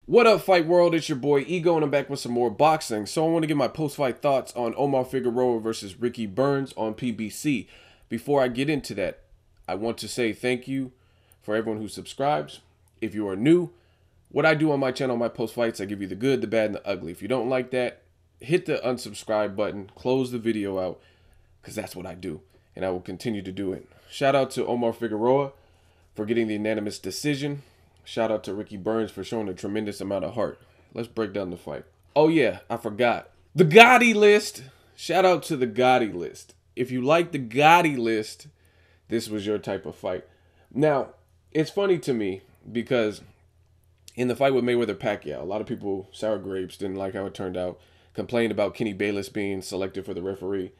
What up, fight world? It's your boy Ego, and I'm back with some more boxing. So I want to get my post-fight thoughts on Omar Figueroa versus Ricky Burns on PBC. Before I get into that, I want to say thank you for everyone who subscribes. If you are new, what I do on my channel, my post-fights, I give you the good, the bad, and the ugly. If you don't like that, hit the unsubscribe button, close the video out, because that's what I do, and I will continue to do it. Shout out to Omar Figueroa for getting the unanimous decision. Shout out to Ricky Burns for showing a tremendous amount of heart. Let's break down the fight. Oh yeah, I forgot. The Gotti list. Shout out to the Gotti list. If you like the Gotti list, this was your type of fight. Now, it's funny to me because in the fight with Mayweather-Pacquiao, a lot of people, sour grapes, didn't like how it turned out, complained about Kenny Bayless being selected for the referee.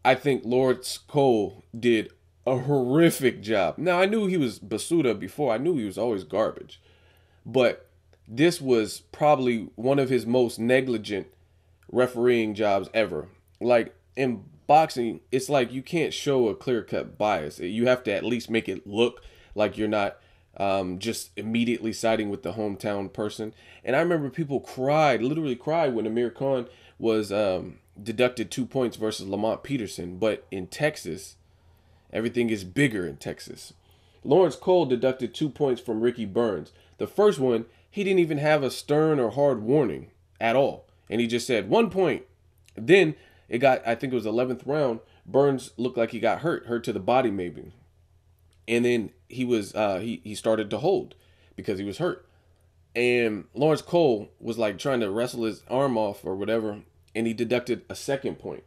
I think Lawrence Cole did a horrific job. Now, I knew he was basura before. I knew he was always garbage. But this was probably one of his most negligent refereeing jobs ever. Like, in boxing, it's like you can't show a clear-cut bias. You have to at least make it look like you're not just immediately siding with the hometown person. And I remember people cried, literally cried, when Amir Khan was deducted 2 points versus Lamont Peterson. But in Texas, everything is bigger in Texas. Lawrence Cole deducted 2 points from Ricky Burns. The first one, he didn't even have a stern or hard warning at all. And he just said 1 point. Then it got, I think it was 11th round, Burns looked like he got hurt to the body maybe. And then he was he started to hold because he was hurt. And Lawrence Cole was like trying to wrestle his arm off or whatever, and he deducted a second point.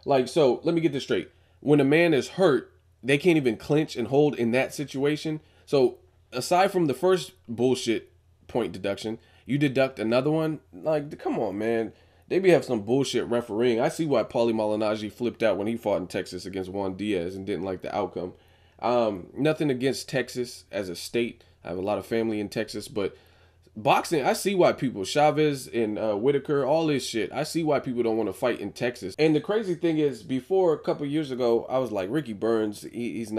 Like, so let me get this straight. When a man is hurt, they can't even clinch and hold in that situation. So aside from the first bullshit point deduction, you deduct another one. Like, come on, man. They be have some bullshit refereeing. I see why Paulie Malignaggi flipped out when he fought in Texas against Juan Diaz and didn't like the outcome. Nothing against Texas as a state. I have a lot of family in Texas, but boxing, I see why people, Chavez and Whitaker, all this shit, I see why people don't want to fight in Texas. And the crazy thing is, before a couple years ago, I was like, Ricky Burns, he's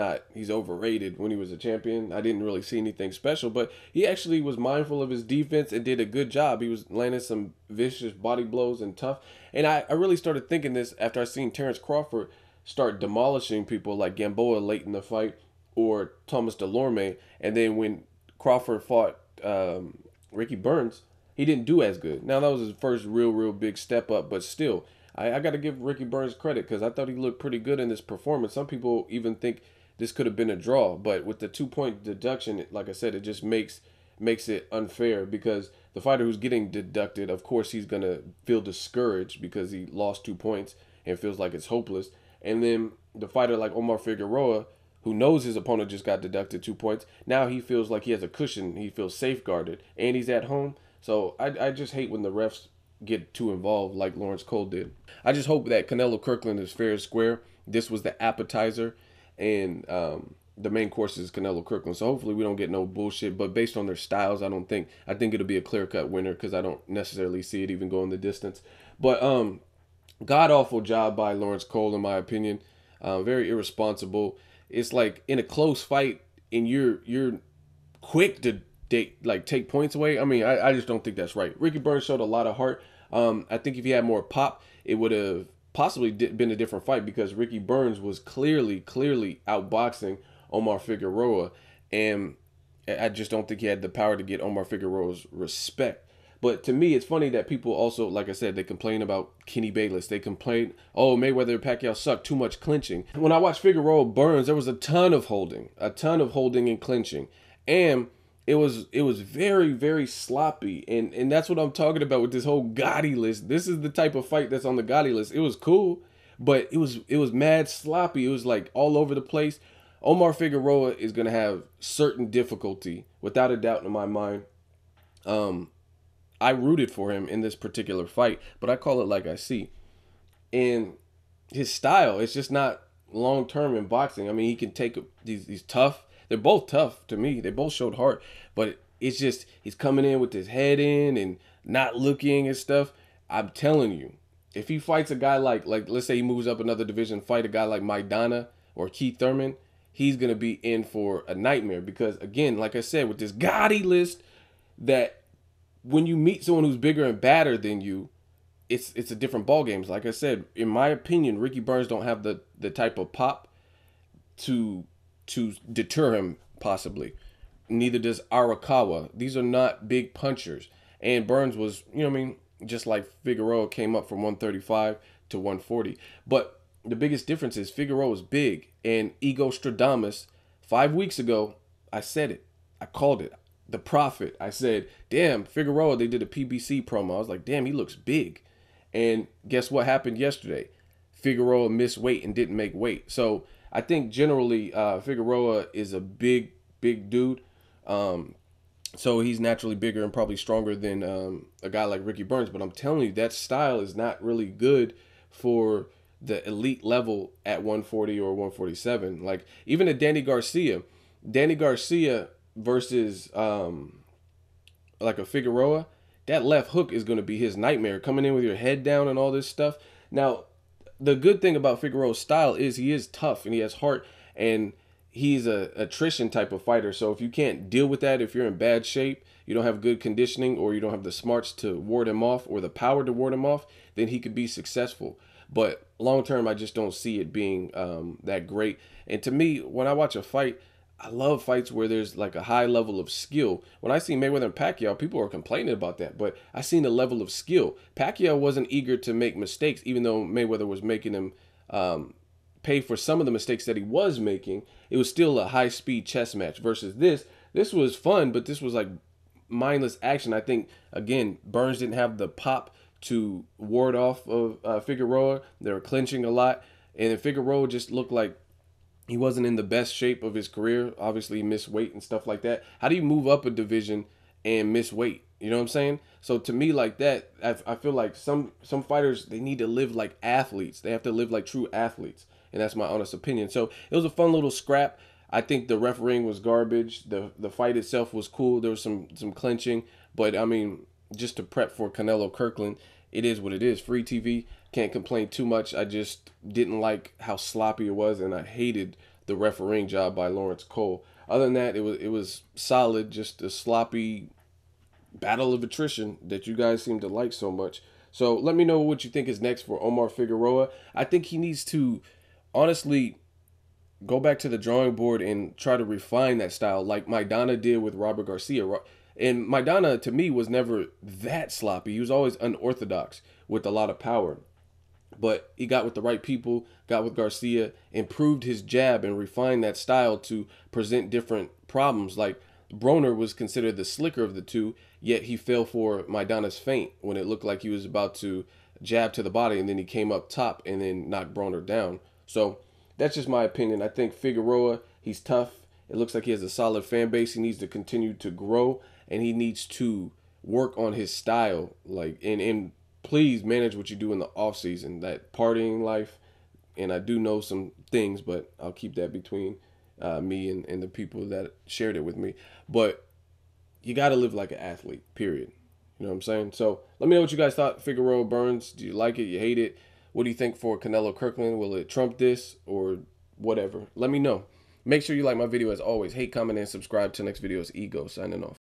overrated when he was a champion. I didn't really see anything special, but he actually was mindful of his defense and did a good job. He was landing some vicious body blows and tough. And I really started thinking this after I seen Terrence Crawford start demolishing people like Gamboa late in the fight or Thomas Delorme. And then when Crawford fought Ricky Burns, he didn't do as good. Now, that was his first real big step up, but still, I got to give Ricky Burns credit because I thought he looked pretty good in this performance. Some people even think this could have been a draw, but with the 2 point deduction, like I said, it just makes it unfair because the fighter who's getting deducted, of course, he's going to feel discouraged because he lost 2 points and feels like it's hopeless. And then the fighter like Omar Figueroa, who knows his opponent just got deducted 2 points, now he feels like he has a cushion. He feels safeguarded, and he's at home. So I just hate when the refs get too involved like Lawrence Cole did. I just hope that Canelo Kirkland is fair and square. This was the appetizer, and the main course is Canelo Kirkland. So hopefully we don't get no bullshit. But based on their styles, I think it'll be a clear-cut winner because I don't necessarily see it even going the distance. But god-awful job by Lawrence Cole, in my opinion. Very irresponsible. It's like in a close fight and you're quick to take points away. I mean, I just don't think that's right. Ricky Burns showed a lot of heart. I think if he had more pop, it would have possibly been a different fight because Ricky Burns was clearly outboxing Omar Figueroa, and I just don't think he had the power to get Omar Figueroa's respect. But to me, it's funny that people also, like I said, they complain about Kenny Bayless. They complain, oh, Mayweather-Pacquiao sucked, too much clinching. When I watched Figueroa Burns, there was a ton of holding and clinching. And it was very sloppy. And that's what I'm talking about with this whole Gotti list. This is the type of fight that's on the Gotti list. It was cool, but it was mad sloppy. It was like all over the place. Omar Figueroa is going to have certain difficulty, without a doubt in my mind. I rooted for him in this particular fight, but I call it like I see. And his style, it's just not long-term in boxing. I mean, he can take these tough. They're both tough to me. They both showed heart, but it's just he's coming in with his head in and not looking and stuff. I'm telling you, if he fights a guy like let's say he moves up another division, fight a guy like Maidana or Keith Thurman, he's going to be in for a nightmare because, again, like I said, with this Gotti list that when you meet someone who's bigger and badder than you, it's a different ball game. Like I said, in my opinion, Ricky Burns don't have the type of pop to deter him possibly. Neither does Arakawa. These are not big punchers. And Burns was, you know what I mean, just like Figueroa came up from 135 to 140. But the biggest difference is Figueroa is big, and Ego Stradamus 5 weeks ago, I said it. I called it. The Prophet. I said, damn, Figueroa, they did a PBC promo. I was like, damn, he looks big. And guess what happened yesterday? Figueroa missed weight and didn't make weight. So I think generally Figueroa is a big dude. So he's naturally bigger and probably stronger than a guy like Ricky Burns. But I'm telling you, that style is not really good for the elite level at 140 or 147. Like even at Danny Garcia versus like a Figueroa, that left hook is going to be his nightmare, coming in with your head down and all this stuff. Now, the good thing about Figueroa's style is he is tough and he has heart, and he's a attrition type of fighter. So if you can't deal with that, if you're in bad shape, you don't have good conditioning, or you don't have the smarts to ward him off or the power to ward him off, then he could be successful. But long term, I just don't see it being that great. And to me, when I watch a fight, I love fights where there's like a high level of skill. When I see Mayweather and Pacquiao, people are complaining about that, but I seen the level of skill. Pacquiao wasn't eager to make mistakes, even though Mayweather was making him pay for some of the mistakes that he was making. It was still a high-speed chess match versus this. This was fun, but this was like mindless action. I think, again, Burns didn't have the pop to ward off of Figueroa. They were clinching a lot, and then Figueroa just looked like he wasn't in the best shape of his career. Obviously, he missed weight and stuff like that. How do you move up a division and miss weight? You know what I'm saying? So to me, like that, I feel like some fighters, they need to live like athletes. They have to live like true athletes. And that's my honest opinion. So it was a fun little scrap. I think the refereeing was garbage. The fight itself was cool. There was some clinching. But, I mean, just to prep for Canelo Kirkland, it is what it is. Free TV. Can't complain too much. I just didn't like how sloppy it was, and I hated the refereeing job by Lawrence Cole. Other than that, it was solid. Just a sloppy battle of attrition that you guys seem to like so much. So let me know what you think is next for Omar Figueroa. I think he needs to honestly go back to the drawing board and try to refine that style like Maidana did with Robert Garcia. And Maidana, to me, was never that sloppy. He was always unorthodox with a lot of power. But he got with the right people, got with Garcia, improved his jab and refined that style to present different problems. Like Broner was considered the slicker of the two, yet he fell for Maidana's feint when it looked like he was about to jab to the body, and then he came up top and then knocked Broner down. So that's just my opinion. I think Figueroa, he's tough. It looks like he has a solid fan base. He needs to continue to grow, and he needs to work on his style. Like, and please manage what you do in the off season, that partying life. And I do know some things, but I'll keep that between me and the people that shared it with me. But you got to live like an athlete, period. You know what I'm saying? So let me know what you guys thought. Figueroa Burns, do you like it? You hate it? What do you think for Canelo Kirkland? Will it trump this or whatever? Let me know. Make sure you like my video as always. Hate, comment, and subscribe. Till next video is Ego signing off.